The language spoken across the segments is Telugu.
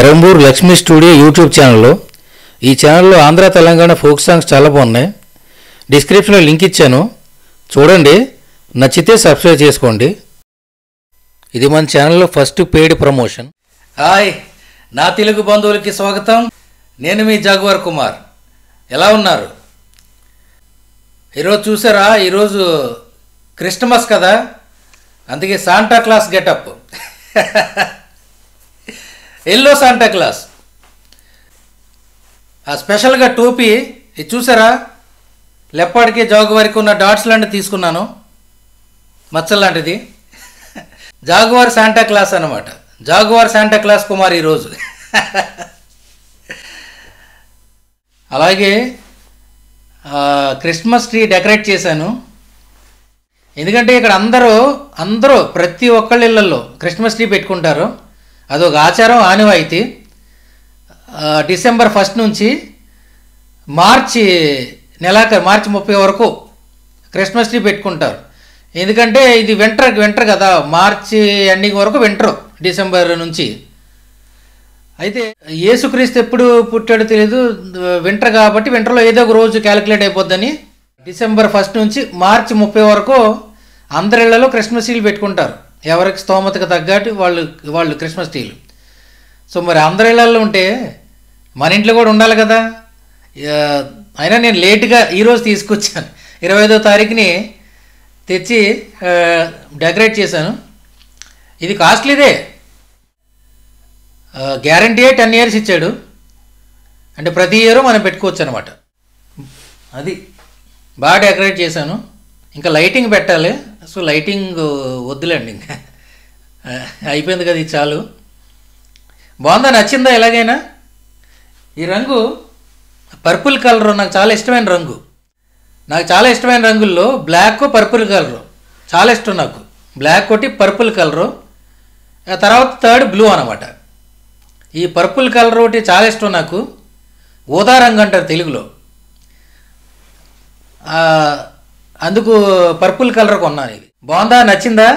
పెరంబూర్ లక్ష్మీ స్టూడియో యూట్యూబ్ ఛానల్లో ఈ ఛానల్లో ఆంధ్ర తెలంగాణ ఫోక్ సాంగ్స్ చాలా బాగున్నాయి. డిస్క్రిప్షన్లో లింక్ ఇచ్చాను, చూడండి, నచ్చితే సబ్స్క్రైబ్ చేసుకోండి. ఇది మన ఛానల్లో ఫస్ట్ పెయిడ్ ప్రమోషన్. హాయ్, నా తెలుగు బంధువులకి స్వాగతం. నేను మీ జాగువార్ కుమార్. ఎలా ఉన్నారు? ఈరోజు చూసారా, ఈరోజు క్రిస్టమస్ కదా, అందుకే Santa Claus getup. Yellow Santa Claus. ఆ స్పెషల్గా టోపీ ఇది చూసారా, లెప్పాడికి జాగువారికి ఉన్న డాట్స్ లాంటివి తీసుకున్నాను, మచ్చల్ లాంటిది. జాగువార్ శాంటా క్లాస్ అన్నమాట. జాగువార్ శాంటా క్లాస్ కుమార్ ఈరోజు. అలాగే క్రిస్మస్ ట్రీ డెకరేట్ చేశాను. ఎందుకంటే ఇక్కడ అందరూ ప్రతి ఒక్కళ్ళ ఇళ్ళల్లో క్రిస్మస్ ట్రీ పెట్టుకుంటారు. అదొక ఆచారం, ఆనవాయితీ. డిసెంబర్ 1 నుంచి మార్చి 30 వరకు క్రిస్మస్ ట్రీ పెట్టుకుంటారు. ఎందుకంటే ఇది వింటర్ కదా, మార్చి ఎండింగ్ వరకు వింటర్, డిసెంబర్ నుంచి. అయితే యేసుక్రీస్తు ఎప్పుడు పుట్టాడో తెలియదు, వింటర్ కాబట్టి వింటర్లో ఏదో ఒక రోజు క్యాలిక్యులేట్ అయిపోద్దని డిసెంబర్ 1 నుంచి మార్చి 30 వరకు అందరి ఇళ్లలో క్రిస్మస్ ట్రీలు పెట్టుకుంటారు. ఎవరికి స్తోమతకు తగ్గట్టు వాళ్ళు క్రిస్మస్ ట్రీలు. సో మరి అందరి ఇళ్లలో ఉంటే మన ఇంట్లో కూడా ఉండాలి కదా. అయినా నేను లేట్గా ఈరోజు తీసుకొచ్చాను. 25వ తారీఖుని తెచ్చి డెకరేట్ చేశాను. ఇది కాస్ట్లీదే, గ్యారంటీయే 10 years ఇచ్చాడు. అంటే ప్రతి ఇయర్ మనం పెట్టుకోవచ్చు అనమాట. అది బాగా డెకరేట్ చేశాను. ఇంకా లైటింగ్ పెట్టాలి. సో లైటింగ్ వద్దులేండి, ఇంకా అయిపోయింది కదా, ఇది చాలు. బాగుందా, నచ్చిందా? ఎలాగైనా ఈ రంగు పర్పుల్ కలర్ నాకు చాలా ఇష్టమైన రంగు. నాకు చాలా ఇష్టమైన రంగుల్లో బ్లాక్, పర్పుల్ కలరు చాలా ఇష్టం నాకు. బ్లాక్ ఒకటి, పర్పుల్ కలరు, ఆ తర్వాత థర్డ్ బ్లూ అనమాట. ఈ పర్పుల్ కలర్ ఒకటి చాలా ఇష్టం నాకు. ఊదా రంగు అంటారు తెలుగులో. అందుకు పర్పుల్ కలర్ కొన్నాను. ఇది బాగుందా, నచ్చిందా?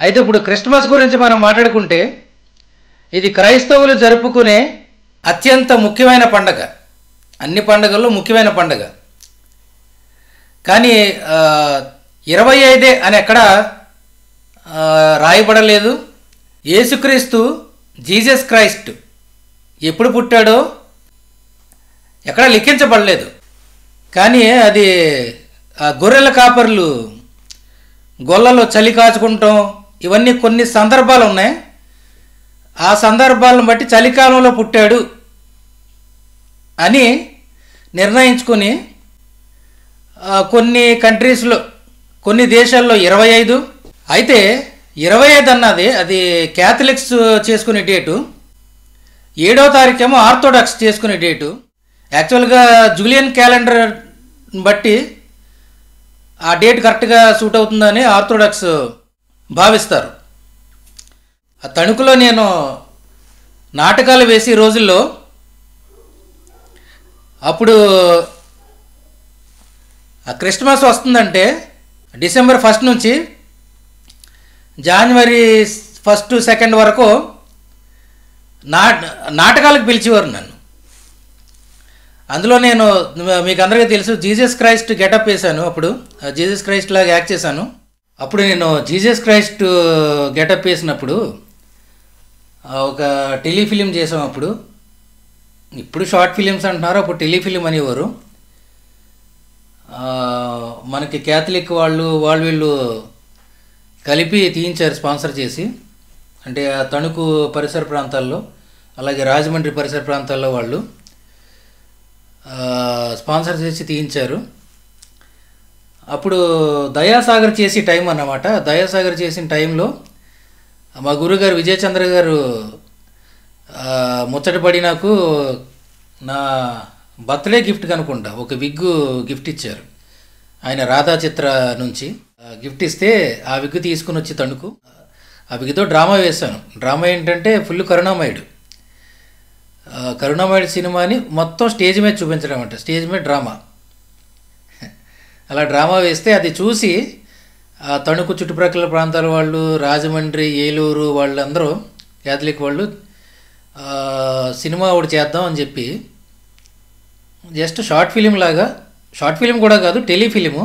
అయితే ఇప్పుడు క్రిస్మస్ గురించి మనం మాట్లాడుకుంటే, ఇది క్రైస్తవులు జరుపుకునే అత్యంత ముఖ్యమైన పండగ. అన్ని పండుగల్లో ముఖ్యమైన పండగ. కానీ 25 అని ఎక్కడ రాయబడలేదు. యేసుక్రీస్తు, జీసస్ క్రైస్ట్ ఎప్పుడు పుట్టాడో ఎక్కడ లిఖించబడలేదు. కానీ అది గొర్రెల కాపర్లు గొల్లలో చలి కాచుకుంటాం, ఇవన్నీ కొన్ని సందర్భాలు ఉన్నాయి. ఆ సందర్భాలను బట్టి చలికాలంలో పుట్టాడు అని నిర్ణయించుకొని కొన్ని కంట్రీస్లో, కొన్ని దేశాల్లో 25. అయితే 25 అన్నది అది క్యాథలిక్స్ చేసుకునే డేటు, 7వ తారీఖేమో ఆర్థోడాక్స్ చేసుకునే డేటు. యాక్చువల్గా జూలియన్ క్యాలెండర్ బట్టి ఆ డేట్ కరెక్ట్గా సూట్ అవుతుందని ఆర్థోడాక్స్ భావిస్తారు. ఆ తణుకులో నేను నాటకాలు వేసి రోజుల్లో అప్పుడు క్రిస్మస్ వస్తుందంటే డిసెంబర్ 1 నుంచి జనవరి 1, 2 వరకు నాటకాలకు పిలిచేవారు నన్ను. అందులో నేను మీకు అందరికీ తెలుసు జీసస్ క్రైస్ట్ గెటప్ వేశాను. అప్పుడు జీసస్ క్రైస్ట్ లాగా యాక్ట్ చేశాను. అప్పుడు నేను జీసస్ క్రైస్ట్ గెటప్ వేసినప్పుడు ఒక టెలిఫిలిం చేసాం. అప్పుడు ఇప్పుడు షార్ట్ ఫిలిమ్స్ అంటున్నారు, అప్పుడు టెలిఫిలిం అనేవారు. మనకి క్యాథలిక్ వాళ్ళు వీళ్ళు కలిపి తీయించారు స్పాన్సర్ చేసి. అంటే ఆ తణుకు పరిసర ప్రాంతాల్లో, అలాగే రాజమండ్రి పరిసర ప్రాంతాల్లో వాళ్ళు స్పాన్సర్ చేసి తీయించారు. అప్పుడు దయాసాగర్ చేసే టైం అన్నమాట. దయాసాగర్ చేసిన టైంలో మా గురుగారు విజయచంద్ర గారు ముచ్చటపడి నాకు నా బర్త్డే గిఫ్ట్ కనుకుంటా ఒక విగ్గు గిఫ్ట్ ఇచ్చారు. ఆయన రాధా చిత్ర నుంచి గిఫ్ట్ ఇస్తే ఆ విగ్గు తీసుకుని వచ్చి తణుకు ఆ విగ్గుతో డ్రామా వేశాను. డ్రామా ఏంటంటే ఫుల్ కరుణామయుడు. కరుణామయుడు సినిమాని మొత్తం స్టేజ్ మీద చూపించడం అంట, స్టేజ్ మీద డ్రామా. అలా డ్రామా వేస్తే అది చూసి తణుకు చుట్టుప్రక్కల ప్రాంతాల వాళ్ళు, రాజమండ్రి, ఏలూరు వాళ్ళందరూ క్యాథలిక్ వాళ్ళు సినిమా ఒకటి చేద్దాం అని చెప్పి జస్ట్ షార్ట్ ఫిలిం లాగా, షార్ట్ ఫిలిం కూడా కాదు టెలిఫిలిము,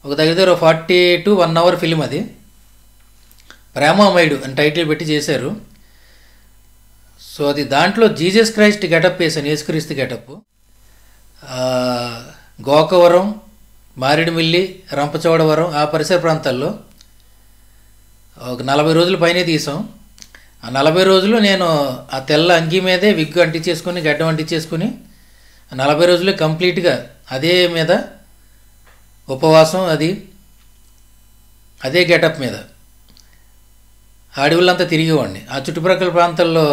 ఒక దగ్గర 40 to 1 hour ఫిలిం. అది ప్రేమామయుడు అని టైటిల్ పెట్టి చేశారు. సో అది దాంట్లో జీసస్ క్రైస్ట్ గెటప్ వేసాను, యేసుక్రీస్తు గెటప్. గోకవరం, మారేడుమిల్లి, రంపచోడవరం ఆ పరిసర ప్రాంతాల్లో ఒక 40 రోజుల పైనే తీసాం. ఆ 40 రోజులు నేను ఆ తెల్ల అంగీ మీదే విగ్గు అంటించేసుకుని, గడ్డం అంటించేసుకుని 40 రోజులు కంప్లీట్గా అదే మీద ఉపవాసం, అదే గెటప్ మీద అడవులంతా తిరిగేవాడిని. ఆ చుట్టుప్రక్కల ప్రాంతాల్లో,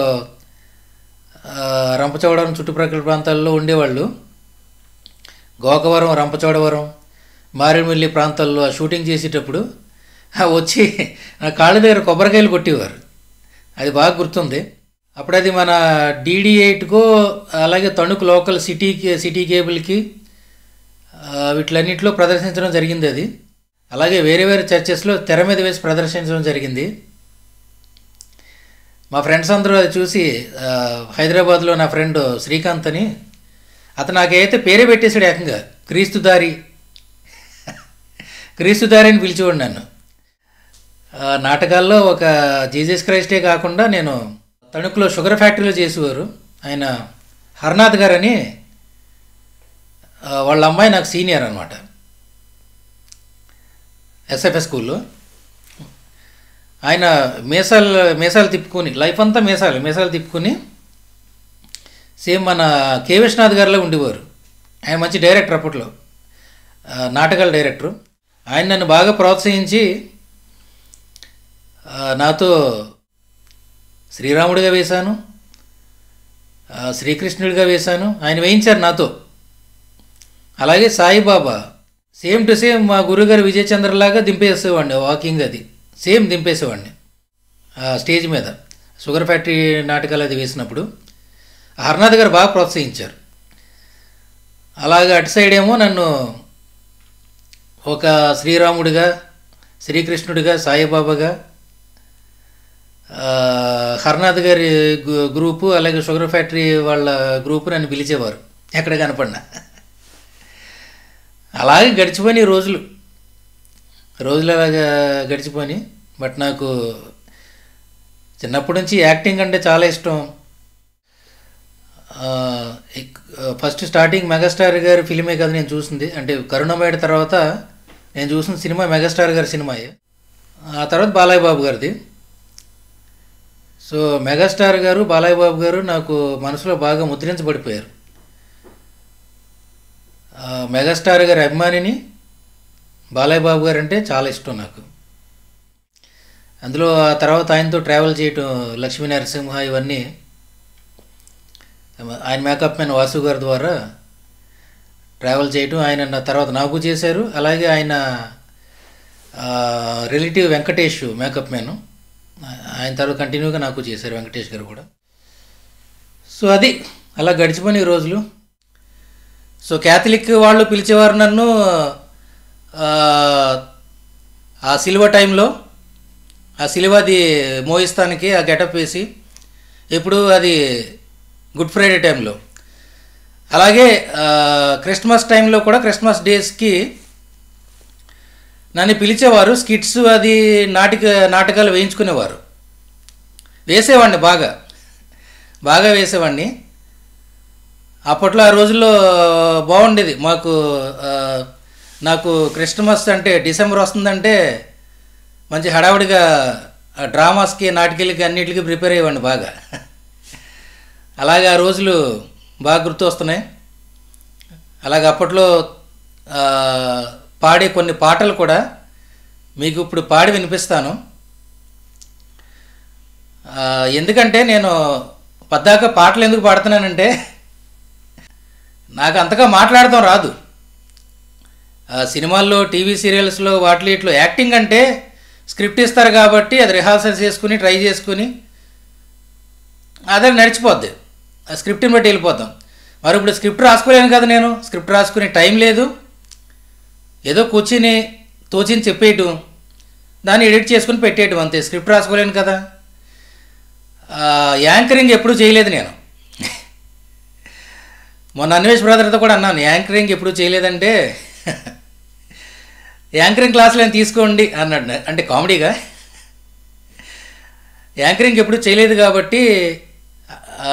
రంపచోడవరం చుట్టుప్రక్కల ప్రాంతాల్లో ఉండేవాళ్ళు. గోకవరం, రంపచోడవరం, మారేడుమిల్లి ప్రాంతాల్లో షూటింగ్ చేసేటప్పుడు వచ్చి నా కాళ్ళ దగ్గర కొబ్బరికాయలు కొట్టేవారు. అది బాగా గుర్తుంది. అప్పుడు అది మన DD8కో అలాగే తణుకు లోకల్ సిటీ కేబుల్కి వీటిలన్నింటిలో ప్రదర్శించడం జరిగింది. అది అలాగే వేరే వేరే చర్చెస్లో తెర మీద వేసి ప్రదర్శించడం జరిగింది. మా ఫ్రెండ్స్ అందరూ అది చూసి, హైదరాబాద్లో నా ఫ్రెండ్ శ్రీకాంత్ అని, అతను నాకైతే పేరే పెట్టేశాడు ఏకంగా, క్రీస్తుదారి అని పిలిచేవాడు నన్ను. నాటకాల్లో ఒక జీసస్ క్రైస్టే కాకుండా నేను తణుకులో షుగర్ ఫ్యాక్టరీలో చేసేవారు ఆయన హర్నాథ్ గారని, వాళ్ళ అమ్మాయి నాకు సీనియర్ అనమాట SFS స్కూల్లో. ఆయన మీసాలు తిప్పుకొని, లైఫ్ అంతా మీసాలు తిప్పుకొని సేమ్ మన కె విశ్వనాథ్ గారిలో ఉండేవారు. ఆయన మంచి డైరెక్టర్, అప్పట్లో నాటకాల డైరెక్టరు. ఆయన నన్ను బాగా ప్రోత్సహించి నాతో శ్రీరాముడిగా వేశాను, శ్రీకృష్ణుడిగా వేశాను. ఆయన వేయించారు నాతో. అలాగే సాయిబాబా సేమ్ టు సేమ్ మా గురుగారు విజయచంద్రలాగా దింపేసేవాడిని, వాకింగ్ అది సేమ్ దింపేసేవాడిని స్టేజ్ మీద. షుగర్ ఫ్యాక్టరీ నాటకాలు అది వేసినప్పుడు హర్నాథ్ గారు బాగా ప్రోత్సహించారు. అలాగే అటు సైడ్ ఏమో నన్ను ఒక శ్రీరాముడిగా, శ్రీకృష్ణుడిగా, సాయిబాబాగా, హర్నాథ్ గారి గ్రూపు అలాగే షుగర్ ఫ్యాక్టరీ వాళ్ళ గ్రూపు నన్ను పిలిచేవారు ఎక్కడ కనపడినా. అలాగే గడిచిపోయినాయి రోజులు అలాగా గడిచిపోయి. బట్ నాకు చిన్నప్పటి నుంచి యాక్టింగ్ అంటే చాలా ఇష్టం. ఫస్ట్ స్టార్టింగ్ మెగాస్టార్ గారి ఫిలిమే కదా నేను చూసింది. అంటే కరుణమయుడు తర్వాత నేను చూసిన సినిమా మెగాస్టార్ గారి సినిమాయే. ఆ తర్వాత బాలయ్య బాబు గారిది. సో మెగాస్టార్ గారు, బాలయ్య బాబు గారు నాకు మనసులో బాగా ముద్రించబడిపోయారు. మెగాస్టార్ గారి అభిమానిని, బాలయ్య బాబు గారు అంటే చాలా ఇష్టం నాకు. అందులో ఆ తర్వాత ఆయనతో ట్రావెల్ చేయటం, లక్ష్మీ నరసింహ ఇవన్నీ ఆయన మేకప్ మ్యాన్ వాసు గారి ద్వారా ట్రావెల్ చేయటం, ఆయన నా తర్వాత నాకు చేశారు. అలాగే ఆయన రిలేటివ్ వెంకటేష్ మేకప్ మ్యాన్, ఆయన తర్వాత కంటిన్యూగా నాకు చేశారు వెంకటేష్ గారు కూడా. సో అది అలా గడిచిపోయిన రోజులు. సో క్యాథలిక్ వాళ్ళు పిలిచేవారు నన్ను ఆ సిలువ టైంలో, ఆ సిలువది మోయిస్తానికి ఆ గెటప్ వేసి, ఎప్పుడు అది గుడ్ ఫ్రైడే టైంలో. అలాగే క్రిస్మస్ టైంలో కూడా, క్రిస్మస్ డేస్కి నన్ను పిలిచేవారు. స్కిట్స్ అది నాటకాలు వేయించుకునేవారు. వేసేవాడిని, బాగా వేసేవాడిని. అప్పట్లో ఆ రోజుల్లో బాగుండేది మాకు. నాకు క్రిస్మస్ అంటే, డిసెంబర్ వస్తుందంటే మంచి హడావుడిగా డ్రామాస్కి, నాటికలకి అన్నిటికీ ప్రిపేర్ అయ్యేవాడిని బాగా. అలాగే ఆ రోజులు బాగా గుర్తు వస్తున్నాయి. అలాగే అప్పట్లో పాడే కొన్ని పాటలు కూడా మీకు ఇప్పుడు పాడి వినిపిస్తాను. ఎందుకంటే నేను పద్దాక పాటలు ఎందుకు పాడుతున్నానంటే, నాకు అంతగా మాట్లాడటం రాదు. సినిమాల్లో, టీవీ సీరియల్స్లో, వాటిలో యాక్టింగ్ అంటే స్క్రిప్ట్ ఇస్తారు కాబట్టి అది రిహార్సల్స్ చేసుకుని, ట్రై చేసుకుని అదే నడిచిపోద్ది. ఆ స్క్రిప్ట్ని బట్టి వెళ్ళిపోతాం. మరి ఇప్పుడు స్క్రిప్ట్ రాసుకోలేను కదా నేను. స్క్రిప్ట్ రాసుకునే టైం లేదు. ఏదో కూర్చుని తోచింది చెప్పేయటం, దాన్ని ఎడిట్ చేసుకుని పెట్టేయటం అంతే. స్క్రిప్ట్ రాసుకోలేను కదా. యాంకరింగ్ ఎప్పుడూ చేయలేదు నేను. మొన్న అన్వేష్ బ్రదర్తో కూడా అన్నాను, యాంకరింగ్ ఎప్పుడు చేయలేదంటే యాంకరింగ్ క్లాసులు ఏం తీసుకోండి అన్నాడు. అంటే కామెడీగా, యాంకరింగ్ ఎప్పుడు చేయలేదు కాబట్టి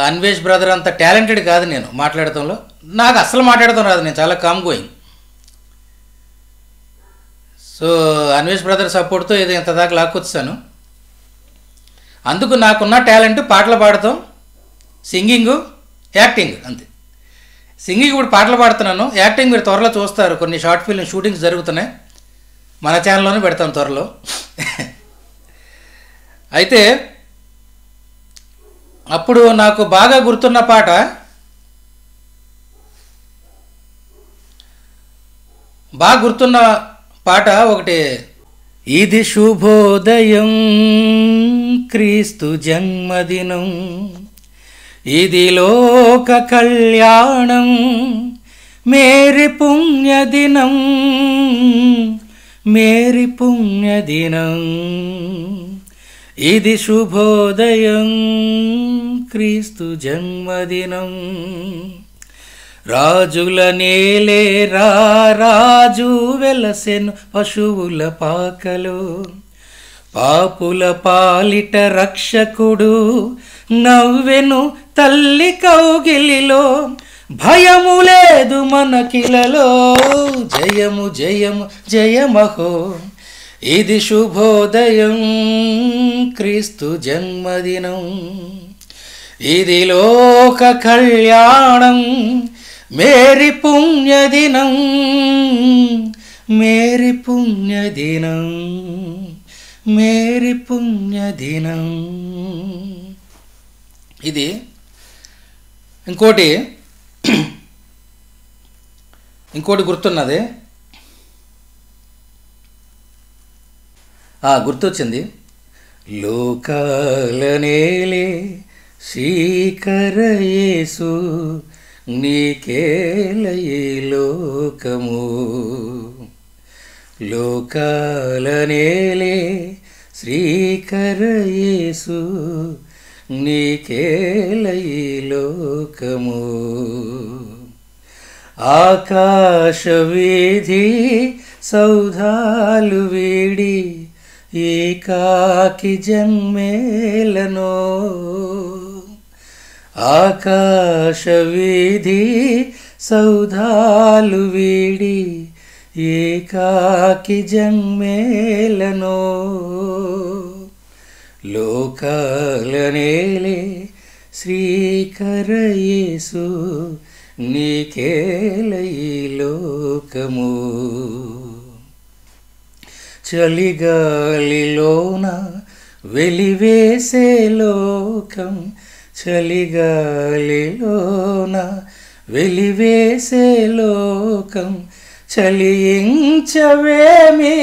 అన్వేష్ బ్రదర్ అంత టాలెంటెడ్ కాదు నేను మాట్లాడటంలో. నాకు అస్సలు మాట్లాడటం రాదు, నేను చాలా calm going. So Anvesh brother సపోర్ట్తో ఏదో ఇంత దాకా లాక్కొచ్చాను. అందుకు నాకున్న టాలెంట్ పాటలు పాడతాం, సింగింగు, యాక్టింగ్ అంతే. సింగింగ్ ఇప్పుడు పాటలు పాడుతున్నాను. యాక్టింగ్ మీరు త్వరలో చూస్తారు. కొన్ని షార్ట్ ఫిల్మ్ షూటింగ్స్ జరుగుతున్నాయి, మన ఛానల్లోనే పెడతాను త్వరలో. అయితే అప్పుడు నాకు బాగా గుర్తున్న పాట, ఒకటి. ఇది శుభోదయం, క్రీస్తు జన్మదినం, ఇది లోక కళ్యాణం, మేరీ పుణ్యదినం, మేరీ పుణ్యదినం, ఇది శుభోదయం, క్రీస్తు జన్మదినం. రాజుల నేలే రాజు వెలసెను పశువుల పాకలో, పాపుల పాలిట రక్షకుడు నవ్వెను తల్లి కౌగిలిలో. భయము లేదు మనకిలలో, జయము జయము జయమహో, ఇది శుభోదయం, క్రీస్తు జన్మదినం, ఇది లోక కళ్యాణం, మేరీ పుణ్యదినం, మేరీ పుణ్యదినం, మేరీ పుణ్యదినం. ఇది ఇంకోటి గుర్తున్నది, గుర్తొచ్చింది. లోకాల నేలే శ్రీకరయేసు, నీకేలయే లోకము. లోకాల నేలే శ్రీకరయేసు, నీకేలయే లోకము. ఆకాశ వీధి సౌధాలు వీడి ఏకాకి జన్మేలనో. ఆకాశ వీధి సౌధాలు వీడి ఏకాకి జన్మేలను లోకాలనేలే శ్రీకర యేసు నీకేల ఈ లోకము చలిగాలిలోన వెలివేసే లోకం చలిగాలిలోన వెలివేసే లోకం చలించవేమి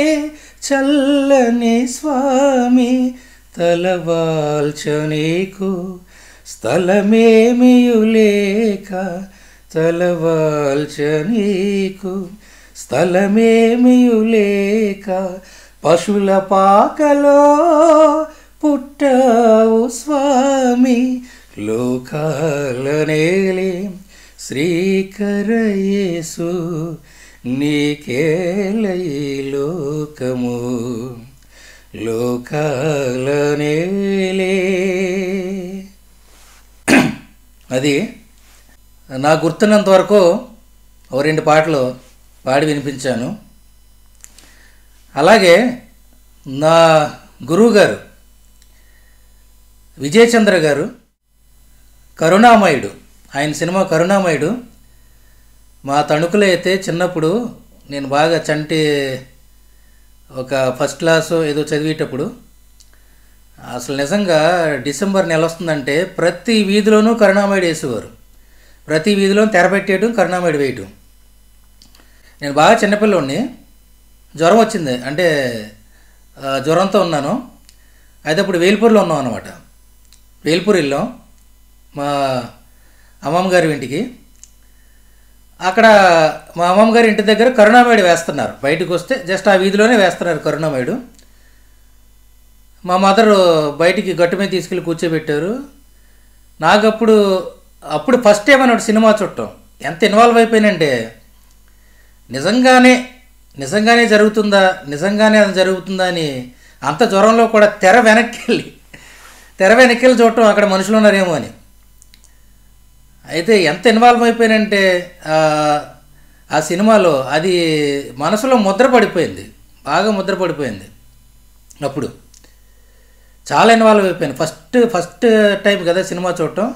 చల్లని స్వామి తలవాల్చనీకు స్థలమేమియులేక తలవాల్చనీకు స్థలమేమియులేక పశుల పాకలో పుట్టావు స్వామి లోకాలనేలే శ్రీకర యేసు నీకేల ఈ లోకము లోకాలనేలే. అది నాకు గుర్తున్నంత వరకు ఓ 2 పాటలు పాడి వినిపించాను. అలాగే నా గురువు గారు విజయచంద్ర గారు కరుణామయుడు, ఆయన సినిమా కరుణామయుడు మా తణుకులో అయితే చిన్నప్పుడు నేను బాగా చంటి ఒక ఫస్ట్ క్లాసు ఏదో చదివేటప్పుడు అసలు నిజంగా డిసెంబర్ నెల వస్తుందంటే ప్రతి వీధిలోనూ కరుణామయుడు వేసేవారు. ప్రతి వీధిలో తెరపెట్టేయడం కరుణామయుడు వేయటం. నేను బాగా చిన్నపిల్లోడిని, జ్వరం వచ్చింది, అంటే జ్వరంతో ఉన్నాను. అయితే అప్పుడు వేల్పూర్లో ఉన్నాం అన్నమాట. వేల్పూర్ వెళ్ళాం మా అమ్మమ్మ గారి ఇంటికి. అక్కడ మా అమ్మమ్మ గారి ఇంటి దగ్గర కరుణామయుడు వేస్తున్నారు. బయటకు వస్తే జస్ట్ ఆ వీధిలోనే వేస్తున్నారు కరుణామయుడు. మా మదరు బయటికి గట్టు మీద తీసుకెళ్ళి కూర్చోబెట్టారు. నాకు అప్పుడు ఫస్ట్ టైం అన్నట్టు సినిమా చూడటం. ఎంత ఇన్వాల్వ్ అయిపోయినంటే నిజంగానే జరుగుతుందా, నిజంగానే అది జరుగుతుందా అని అంత జ్వరంలో కూడా తెర వెనక్కి వెళ్ళి చూడటం అక్కడ మనుషులు ఉన్నారేమో అని. అయితే ఎంత ఇన్వాల్వ్ అయిపోయినంటే ఆ సినిమాలో అది మనసులో ముద్రపడిపోయింది, బాగా ముద్రపడిపోయింది. అప్పుడు చాలా ఇన్వాల్వ్ అయిపోయాను. ఫస్ట్ టైం కదా సినిమా చూడటం,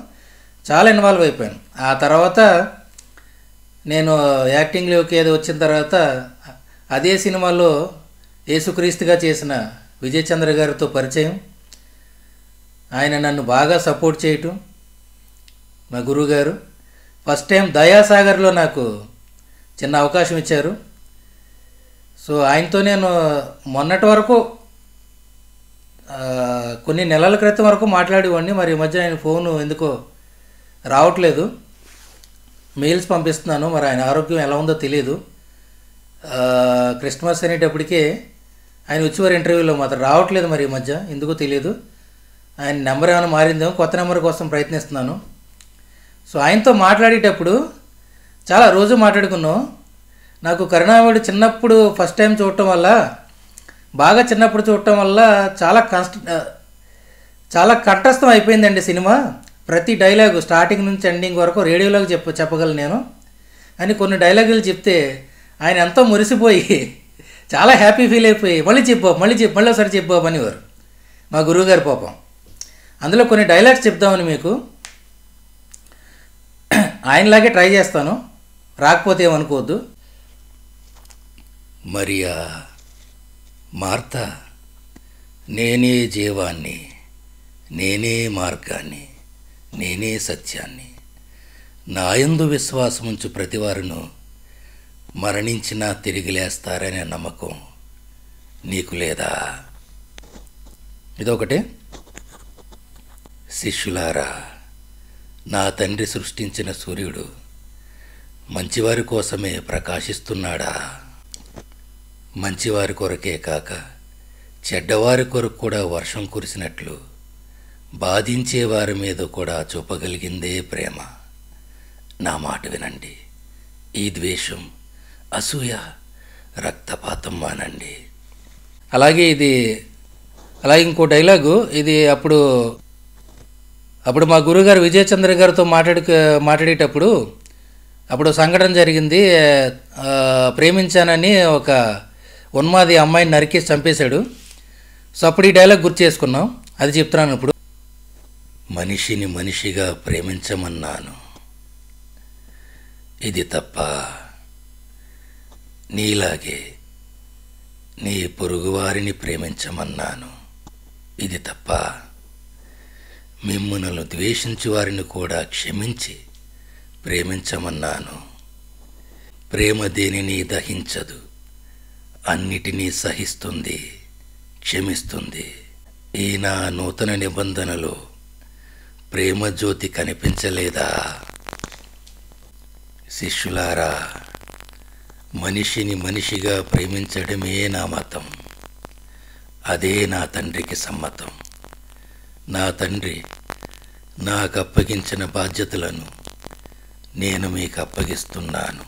చాలా ఇన్వాల్వ్ అయిపోయాను. ఆ తర్వాత నేను యాక్టింగ్లోకి ఏదో వచ్చిన తర్వాత అదే సినిమాలో యేసుక్రీస్తుగా చేసిన విజయచంద్ర గారితో పరిచయం. ఆయన నన్ను బాగా సపోర్ట్ చేయటం, మా గురువుగారు. ఫస్ట్ టైం దయాసాగర్లో నాకు చిన్న అవకాశం ఇచ్చారు. సో ఆయనతో నేను మొన్నటి వరకు కొన్ని నెలల క్రితం వరకు మాట్లాడేవాడిని. మరి ఈ మధ్య ఆయన ఫోను ఎందుకో రావట్లేదు. మెయిల్స్ పంపిస్తున్నాను, మరి ఆయన ఆరోగ్యం ఎలా ఉందో తెలియదు. క్రిస్మస్ అనేటప్పటికే ఆయన వచ్చేవారు ఇంటర్వ్యూలో, మాత్రం రావట్లేదు మరి ఈ మధ్య ఎందుకో తెలియదు. ఆయన నెంబర్ ఏమైనా మారిందేమో, కొత్త నెంబర్ కోసం ప్రయత్నిస్తున్నాను. సో ఆయనతో మాట్లాడేటప్పుడు చాలా రోజు మాట్లాడుకున్నాం. నాకు కరుణామయుడు చిన్నప్పుడు ఫస్ట్ టైం చూడటం వల్ల, బాగా చిన్నప్పుడు చూడటం వల్ల చాలా కంఠస్థం అయిపోయిందండి సినిమా. ప్రతి డైలాగు స్టార్టింగ్ నుంచి ఎండింగ్ వరకు రేడియోలోకి చెప్పగలను నేను అని కొన్ని డైలాగులు చెప్తే ఆయన ఎంతో మురిసిపోయి చాలా హ్యాపీ ఫీల్ అయిపోయి మళ్ళీ ఒకసారి చెప్పు అనేవారు మా గురువుగారు పాపం. అందులో కొన్ని డైలాగ్స్ చెప్దామని మీకు ఆయనలాగే ట్రై చేస్తాను, రాకపోతే ఏమనుకోవద్దు. మరియా, మార్తా, నేనే జీవాన్ని, నేనే మార్గాన్ని, నేనే సత్యాన్ని. నాయందు విశ్వాసముంచు ప్రతివారును మరణించినా తిరిగి లేస్తారనే నమ్మకం నీకు లేదా? ఇదొకటి. శిష్యులారా, నా తండ్రి సృష్టించిన సూర్యుడు మంచివారి కోసమే ప్రకాశిస్తున్నాడా? మంచివారి కొరకే కాక చెడ్డవారి కొరకు కూడా వర్షం కురిసినట్లు బాధించే వారి మీద కూడా చూపగలిగిందే ప్రేమ. నా మాట వినండి. ఈ ద్వేషం, అసూయ, రక్తపాతం మానండి. అలాగే ఇంకో డైలాగు. ఇది అప్పుడు మా గురుగారు విజయచంద్ర గారితో మాట్లాడేటప్పుడు అప్పుడు సంఘటన జరిగింది. ప్రేమించానని ఒక ఉన్మాది అమ్మాయిని నరికేసి చంపేశాడు. సో అప్పుడు ఈ డైలాగ్ గుర్తు చేసుకున్నాం, అది చెప్తున్నాను ఇప్పుడు. మనిషిని మనిషిగా ప్రేమించమన్నాను, ఇది తప్ప? నీలాగే నీ పొరుగువారిని ప్రేమించమన్నాను, ఇది తప్ప? మిమ్ములను ద్వేషించు వారిని కూడా క్షమించి ప్రేమించమన్నాను. ప్రేమ దేనిని దహించదు, అన్నిటినీ సహిస్తుంది, క్షమిస్తుంది. ఈ నా నూతన నిబంధనలో ప్రేమ జ్యోతి కనిపించలేదా? శిష్యులారా, మనిషిని మనిషిగా ప్రేమించడమే నా మతం. అదే నా తండ్రికి సమ్మతం. నా తండ్రి నాకు అప్పగించిన బాధ్యతలను నేను మీకు అప్పగిస్తున్నాను.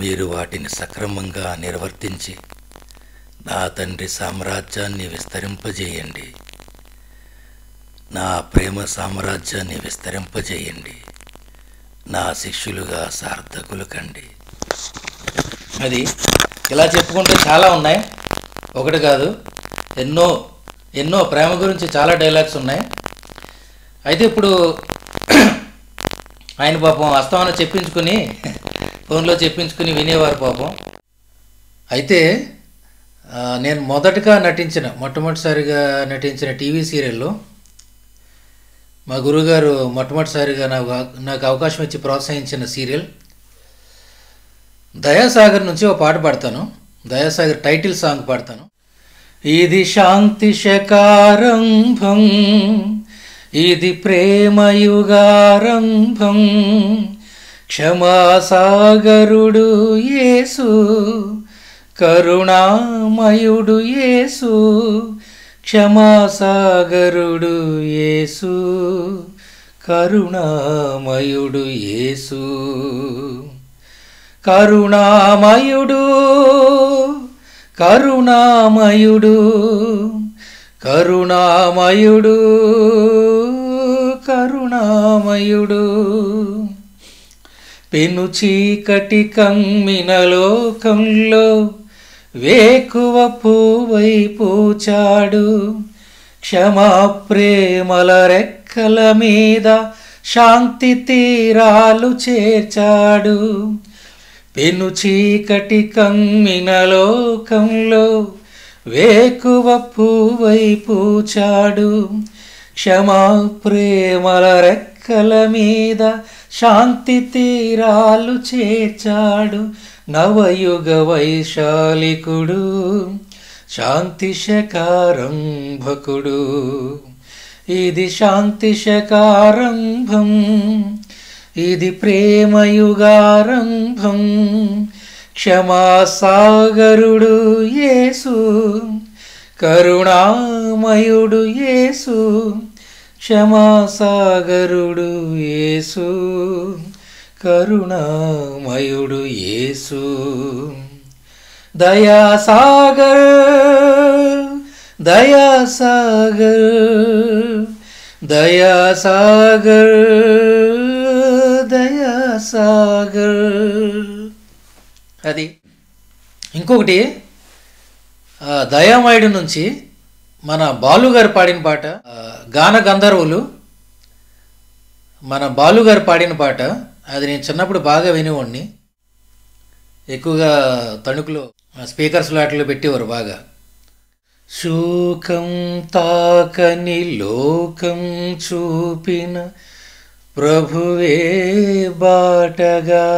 మీరు వాటిని సక్రమంగా నిర్వర్తించి నా తండ్రి సామ్రాజ్యాన్ని విస్తరింపజేయండి. నా ప్రేమ సామ్రాజ్యాన్ని విస్తరింపజేయండి. నా శిష్యులుగా సార్థకులు కండి. అది ఇలా చెప్పుకుంటే చాలా ఉన్నాయి, ఒకటి కాదు, ఎన్నో ఎన్నో ప్రేమ గురించి చాలా డైలాగ్స్ ఉన్నాయి. అయితే ఇప్పుడు ఆయన పాపం అస్తమాన చెప్పించుకుని, ఫోన్లో చెప్పించుకుని వినేవారు పాపం. అయితే నేను మొట్టమొదటిసారిగా నటించిన టీవీ సీరియల్లో మా గురుగారు మొట్టమొదటిసారిగా నాకు అవకాశం ఇచ్చి ప్రోత్సహించిన సీరియల్ దయాసాగర్ నుంచి ఒక పాట పాడతాను. దయాసాగర్ టైటిల్ సాంగ్ పాడతాను. ఇది శాంతి శకారంభం, ఇది ప్రేమయుగారంభం, క్షమాసాగరుడు యేసు, కరుణామయుడు యేసు, క్షమాసాగరుడు యేసు, కరుణామయుడు యేసు. కరుణామయుడు కరుణామయుడు కరుణామయుడు కరుణామయుడు. పెను చీకటి కమ్మిన లోకంలో వేకువ పువ్వై పూచాడు, క్షమా ప్రేమల రెక్కల మీద శాంతి తీరాలు చేర్చాడు. పెను చీకటి కమ్మిన లోకంలో వేకువ పువ్వై పూచాడు, క్షమా ప్రేమల రెక్కల మీద శాంతి తీరాలు చేర్చాడు. నవయుగ వైశాలికుడు, శాంతి శకారంభకుడు. ఇది శాంతి శకారంభం, ఇది ప్రేమయుగారంభం, క్షమాసాగరుడు యేసు, కరుణామయుడు యేసు, క్షమాసాగరుడు యేసు, కరుణామయుడు యేసు. దయాసాగర్ దయాసాగర్ దయాసాగర్ దయాసాగర్. అది ఇంకొకటి దయామయుడు నుంచి మన బాలుగారు పాడిన పాట, గాన గంధర్వులు మన బాలుగారు పాడిన పాట. అది నేను చిన్నప్పుడు బాగా వినేవాడిని. ఎక్కువగా తణుకులో స్పీకర్స్ వాటిలో పెట్టేవారు బాగా. శోకం తాకని లోకం చూపిన ప్రభువే బాటగా,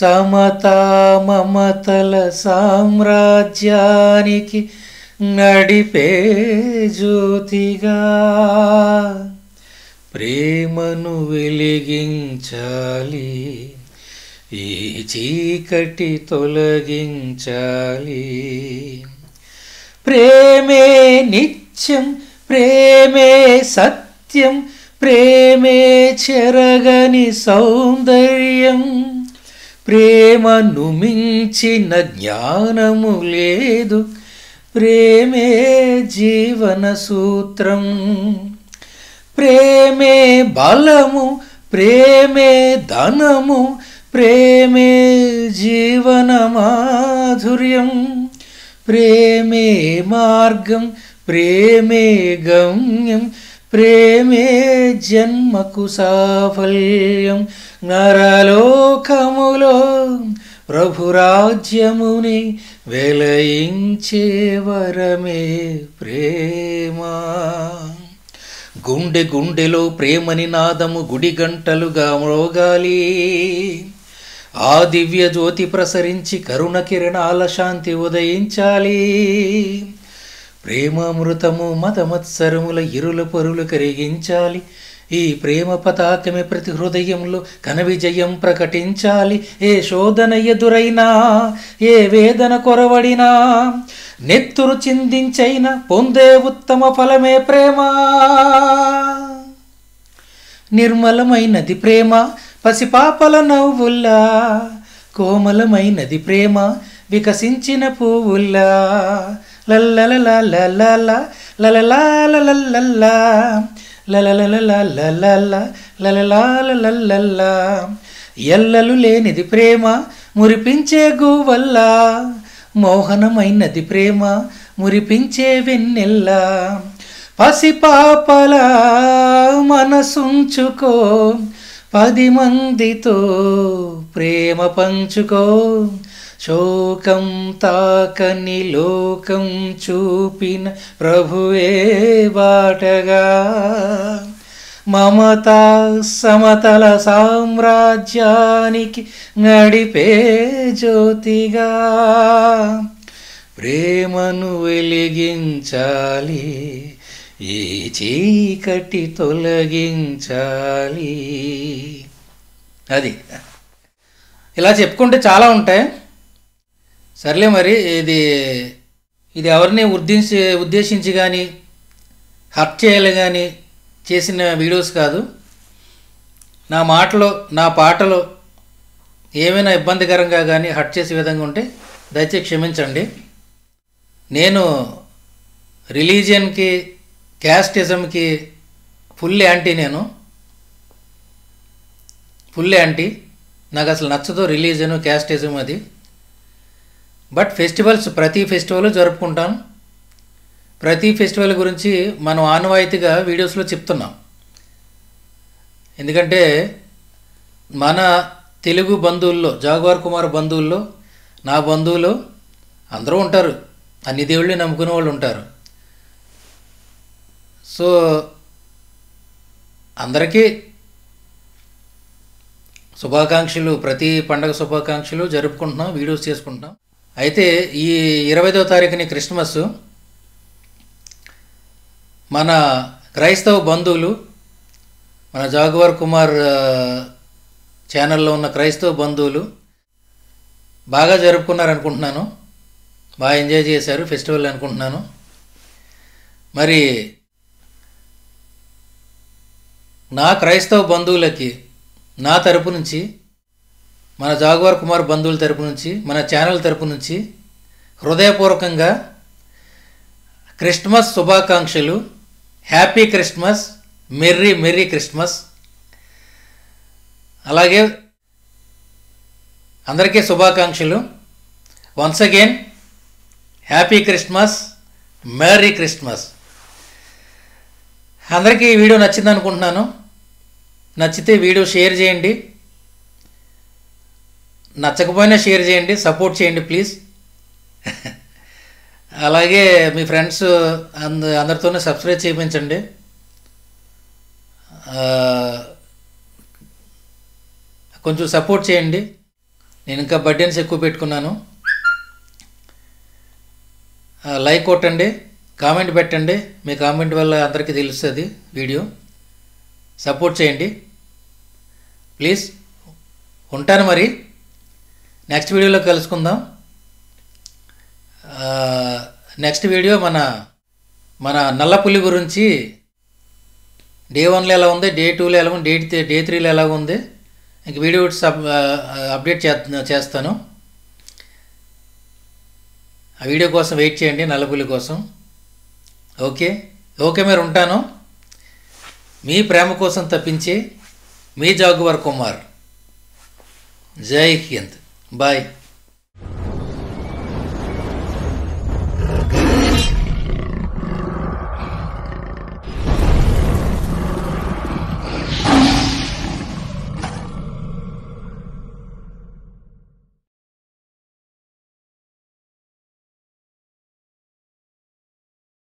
సమతా మమతల సామ్రాజ్యానికి నడిపే జ్యోతిగా, ప్రేమను వెలిగించాలి, ఈ చీకటి తొలగించాలి. ప్రేమే నిత్యం, ప్రేమే సత్యం, ప్రేమే చెరగని సౌందర్యం, ప్రేమను మించిన జ్ఞానము లేదు, ప్రేమే జీవన సూత్రం. ప్రేమే బలము, ప్రేమే ధనము ప్రేమే జీవన మాధుర్యం, ప్రేమే మార్గం ప్రేమే గమ్యం, ప్రేమే జన్మకు సాఫల్యం. నరలోకములో ప్రభురాజ్యముని వెలయించే వరమే ప్రేమ. గుండె గుండెలో ప్రేమని నాదము గుడి గంటలుగా మ్రోగాలి. ఆ దివ్య జ్యోతి ప్రసరించి కరుణ కిరణాల శాంతి ఉదయించాలి. ప్రేమామృతము మతమత్సరముల ఇరుల పరులు కరిగించాలి. ఈ ప్రేమ పతాకమే ప్రతి హృదయంలో ఘన విజయం ప్రకటించాలి. ఏ శోధన ఎదురైనా ఏ వేదన కొరవడినా నెత్తురు చిందించైన పొందే ఉత్తమ ఫలమే ప్రేమ. నిర్మలమైనది ప్రేమ పసిపాపల నవ్వుల్లా, కోమలమైనది ప్రేమ వికసించిన పువ్వుల్లా. లల్లలలలలల లలలాలలలల లలలలలలల ఎల్లలు లేనిది ప్రేమ మురిపించే గువల్లా, మోహనమైనది ప్రేమ మురిపించే వెన్నెల్లా. పసిపాపల మనసుంచుకో, 10 మందితో ప్రేమ పంచుకో. శోకం తాకని లోకం చూపిన ప్రభువే బాటగా, మమతా సమతల సామ్రాజ్యానికి నడిపే జ్యోతిగా. ప్రేమను వెలిగించాలి, ఈ చీకటి తొలగించాలి. అది ఇలా చెప్పుకుంటే చాలా ఉంటాయి. సర్లే మరి ఇది ఎవరిని ఉద్దేశించి కానీ హర్ట్ చేయాలి కానీ చేసిన వీడియోస్ కాదు. నా మాటలో నా పాటలో ఏమైనా ఇబ్బందికరంగా కానీ హర్ట్ చేసే విధంగా ఉంటే దయచేసి క్షమించండి. నేను రిలీజియన్కి క్యాస్టిజంకి ఫుల్ యాంటీ. నేను ఫుల్ యాంటీ. నాకు అసలు నచ్చదు రిలీజియన్ క్యాస్టిజం అది. బట్ ఫెస్టివల్స్ ప్రతి ఫెస్టివల్ జరుపుకుంటాం. ప్రతి ఫెస్టివల్ గురించి మనం ఆనవాయితీగా వీడియోస్లో చెప్తున్నాం. ఎందుకంటే మన తెలుగు బంధువుల్లో, జాగ్వార్ కుమార్ బంధువుల్లో, నా బంధువులు అందరూ ఉంటారు. అన్ని దేవుళ్ళని నమ్ముకునే వాళ్ళు ఉంటారు. సో అందరికీ శుభాకాంక్షలు, ప్రతి పండగ శుభాకాంక్షలు జరుపుకుంటున్నాం, వీడియోస్ చేసుకుంటున్నాం. అయితే ఈ 25వ తారీఖుని క్రిస్మస్ మన క్రైస్తవ బంధువులు, మన జాగ్వార్ కుమార్ ఛానల్లో ఉన్న క్రైస్తవ బంధువులు బాగా జరుపుకున్నారనుకుంటున్నాను. బాగా ఎంజాయ్ చేశారు ఫెస్టివల్ అనుకుంటున్నాను. మరి నా క్రైస్తవ బంధువులకి నా తరపు నుంచి, మన జాగ్వార్ కుమార్ బంధువుల తరపు నుంచి, మన ఛానల్ తరపు నుంచి హృదయపూర్వకంగా క్రిస్మస్ శుభాకాంక్షలు. Happy Christmas, merry merry Christmas. అలాగే అందరికీ శుభాకాంక్షలు. Once again happy Christmas, merry Christmas. అందరికీ ఈ వీడియో నచ్చింది అనుకుంటున్నాను. నచ్చితే వీడియో షేర్ చేయండి, నచ్చకపోయినా షేర్ చేయండి, సపోర్ట్ చేయండి ప్లీజ్. అలాగే మీ ఫ్రెండ్స్ అందరితోనే సబ్స్క్రైబ్ చేయించండి. కొంచెం సపోర్ట్ చేయండి. నేను ఇంకా బర్త్డేస్ ఎక్కువ పెట్టుకున్నాను. లైక్ కొట్టండి, కామెంట్ పెట్టండి. మీ కామెంట్ వల్ల అందరికీ తెలుస్తుంది వీడియో. సపోర్ట్ చేయండి ప్లీజ్. ఉంటాను మరి. నెక్స్ట్ వీడియోలో కలుసుకుందాం. నెక్స్ట్ వీడియో మన నల్లపులి గురించి డే 1లో ఎలా ఉంది, డే 2లో ఎలా ఉంది, డే 3లో ఎలా ఉంది, ఇంక వీడియో అప్డేట్ చేస్తాను. ఆ వీడియో కోసం వెయిట్ చేయండి, నల్లపులి కోసం. ఓకే మరి ఉంటాను. మీ ప్రేమ కోసం తప్పించి మీ జాగువర్ కుమార్. జై హింద్. బాయ్.